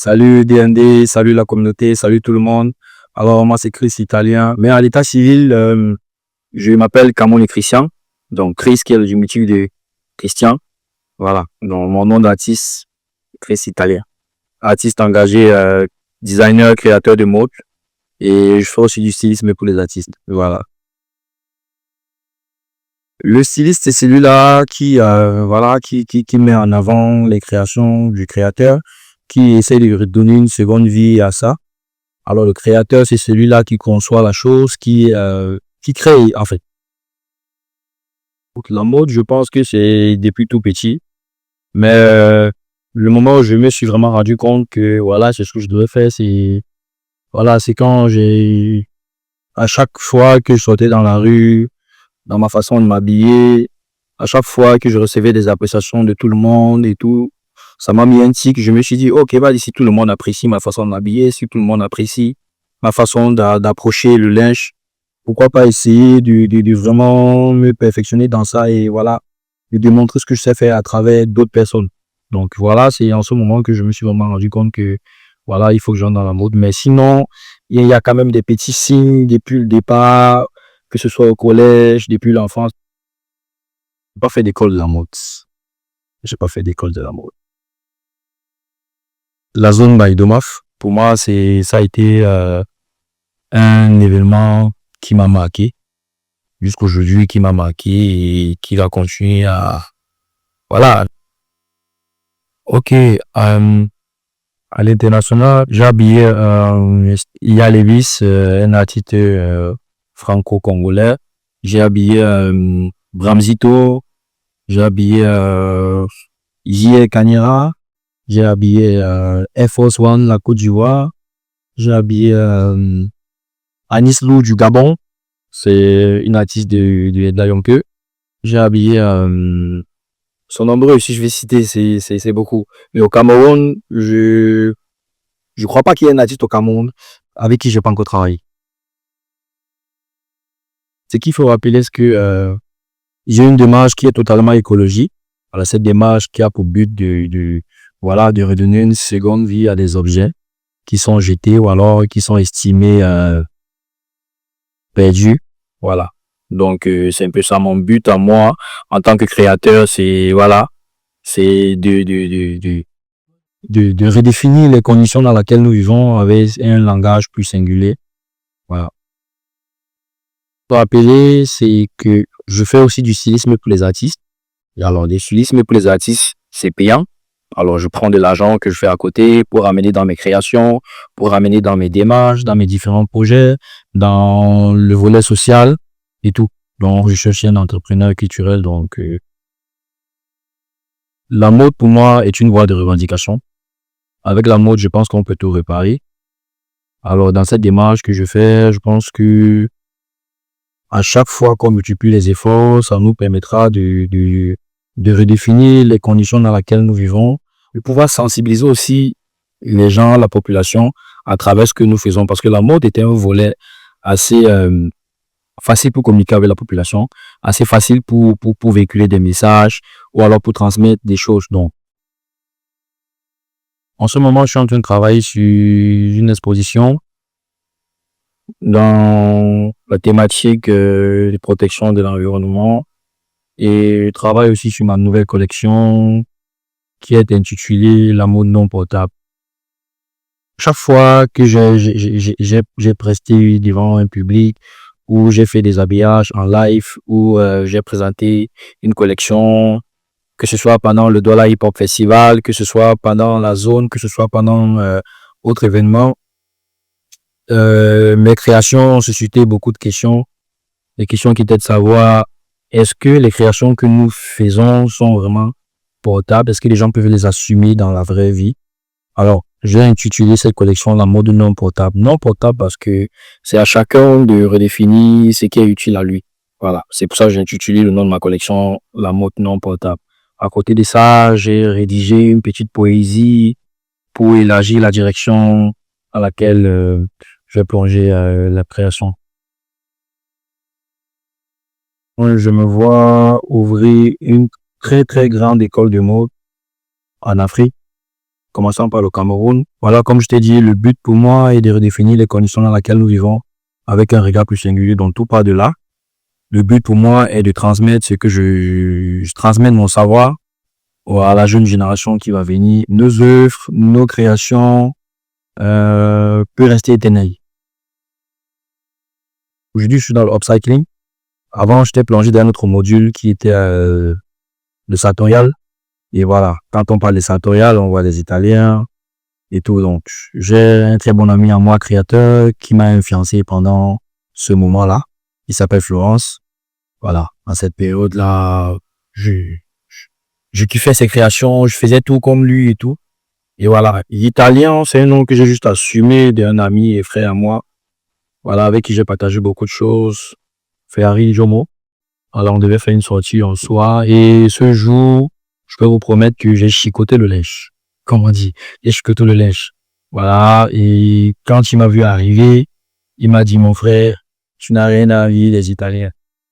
Salut DND, salut la communauté, salut tout le monde. Alors moi c'est Chris Italien, mais à l'état civil, je m'appelle Camon Christian. Donc Chris qui est le diminutif de Christian. Voilà, donc mon nom d'artiste, Chris Italien. Artiste engagé, designer, créateur de mode. Et je fais aussi du stylisme pour les artistes. Voilà. Le styliste, c'est celui-là qui, voilà, qui met en avant les créations du créateur, qui essaie de redonner une seconde vie à ça. Alors, le créateur, c'est celui-là qui conçoit la chose, qui crée, en fait. La mode, je pense que c'est depuis tout petit. Mais, le moment où je me suis vraiment rendu compte que, voilà, c'est ce que je devais faire, voilà, c'est quand à chaque fois que je sortais dans la rue, dans ma façon de m'habiller, à chaque fois que je recevais des appréciations de tout le monde et tout, ça m'a mis un tic. Je me suis dit, ok, bah, si tout le monde apprécie ma façon de m'habiller, si tout le monde apprécie ma façon d'approcher le linge, pourquoi pas essayer de vraiment me perfectionner dans ça et voilà, de démontrer ce que je sais faire à travers d'autres personnes. Donc voilà, c'est en ce moment que je me suis vraiment rendu compte que voilà, il faut que j'entre dans la mode. Mais sinon, il y a quand même des petits signes depuis le départ, que ce soit au collège, depuis l'enfance. J'ai pas fait d'école de la mode. J'ai pas fait d'école de la mode. La zone Baïdomaf, pour moi, ça a été un événement qui m'a marqué jusqu'aujourd'hui, qui m'a marqué et qui va continuer à voilà. Ok, à l'international, j'ai habillé Iya Levis, un artiste franco-congolais. J'ai habillé Bramzito, j'ai habillé J.R. Kanyera, j'ai habillé Air Force One, la Côte d'Ivoire. J'ai habillé Anis Lou du Gabon. C'est une artiste de Dayonke. J'ai habillé sont nombreux, si je vais citer, c'est beaucoup. Mais au Cameroun, je crois pas qu'il y ait un artiste au Cameroun avec qui j'ai pas encore travaillé. Ce qu'il faut rappeler, c'est que j'ai une démarche qui est totalement écologique. Alors, cette démarche qui a pour but voilà, de redonner une seconde vie à des objets qui sont jetés ou alors qui sont estimés perdus. Voilà. Donc, c'est un peu ça mon but à moi en tant que créateur, c'est voilà, c'est de redéfinir les conditions dans lesquelles nous vivons avec un langage plus singulier. Voilà. Pour rappeler, c'est que je fais aussi du stylisme pour les artistes. Et alors, des stylismes pour les artistes, c'est payant. Alors, je prends de l'argent que je fais à côté pour ramener dans mes créations, pour ramener dans mes démarches, dans mes différents projets, dans le volet social et tout. Donc, je cherche un entrepreneur culturel. Donc, la mode, pour moi, est une voie de revendication. Avec la mode, je pense qu'on peut tout réparer. Alors, dans cette démarche que je fais, je pense que à chaque fois qu'on multiplie les efforts, ça nous permettra de redéfinir les conditions dans lesquelles nous vivons, de pouvoir sensibiliser aussi les gens, la population, à travers ce que nous faisons. Parce que la mode était un volet assez facile pour communiquer avec la population, assez facile pour véhiculer des messages ou alors pour transmettre des choses. Donc, en ce moment, je suis en train de travailler sur une exposition dans la thématique de protection de l'environnement et je travaille aussi sur ma nouvelle collection qui est intitulée La mode non portable. Chaque fois que j'ai presté devant un public ou j'ai fait des habillages en live ou j'ai présenté une collection, que ce soit pendant le Douala Hip Hop Festival, que ce soit pendant la zone, que ce soit pendant autre événement, mes créations ont suscité beaucoup de questions. Les questions qui étaient de savoir, est-ce que les créations que nous faisons sont vraiment portables? Est-ce que les gens peuvent les assumer dans la vraie vie? Alors, j'ai intitulé cette collection La mode non portable. Non portable parce que c'est à chacun de redéfinir ce qui est utile à lui. Voilà. C'est pour ça que j'ai intitulé le nom de ma collection La mode non portable. À côté de ça, j'ai rédigé une petite poésie pour élargir la direction à laquelle je vais plonger la création. Je me vois ouvrir une très très grande école de mode en Afrique. Commençons par le Cameroun. Voilà, comme je t'ai dit, le but pour moi est de redéfinir les conditions dans lesquelles nous vivons avec un regard plus singulier, dont tout part de là. Le but pour moi est de transmettre ce que je transmets mon savoir à la jeune génération qui va venir. Nos œuvres, nos créations peuvent rester éternelles. Aujourd'hui, je suis dans le upcycling. Avant, j'étais plongé dans un autre module qui était le sartorial. Et voilà, quand on parle des sartorial, on voit les Italiens et tout. Donc, j'ai un très bon ami à moi, créateur, qui m'a influencé pendant ce moment-là. Il s'appelle Florence. Voilà, à cette période-là, je kiffais ses créations, je faisais tout comme lui et tout. Et voilà, Italien, c'est un nom que j'ai juste assumé d'un ami et frère à moi. Voilà, avec qui j'ai partagé beaucoup de choses. Ferrari Jomo. Alors, on devait faire une sortie en soi. Et ce jour, je peux vous promettre que j'ai chicoté le lèche. Comme on dit, j'ai chicoté le lèche. Voilà, et quand il m'a vu arriver, il m'a dit, mon frère, tu n'as rien à envier des Italiens.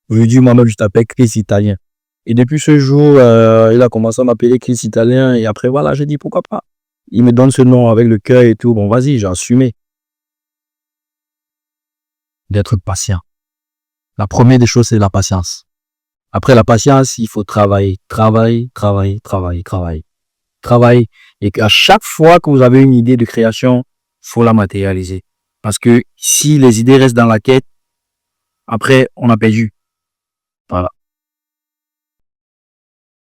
Aujourd'hui, moi-même, je t'appelle Chris Italien. Et depuis ce jour, il a commencé à m'appeler Chris Italien. Et après, voilà, j'ai dit, pourquoi pas. Il me donne ce nom avec le cœur et tout. Bon, vas-y, j'ai assumé. D'être patient. La première des choses, c'est la patience. Après la patience, il faut travailler. Travailler. Et qu'à chaque fois que vous avez une idée de création, faut la matérialiser. Parce que si les idées restent dans la quête, après, on a perdu. Voilà.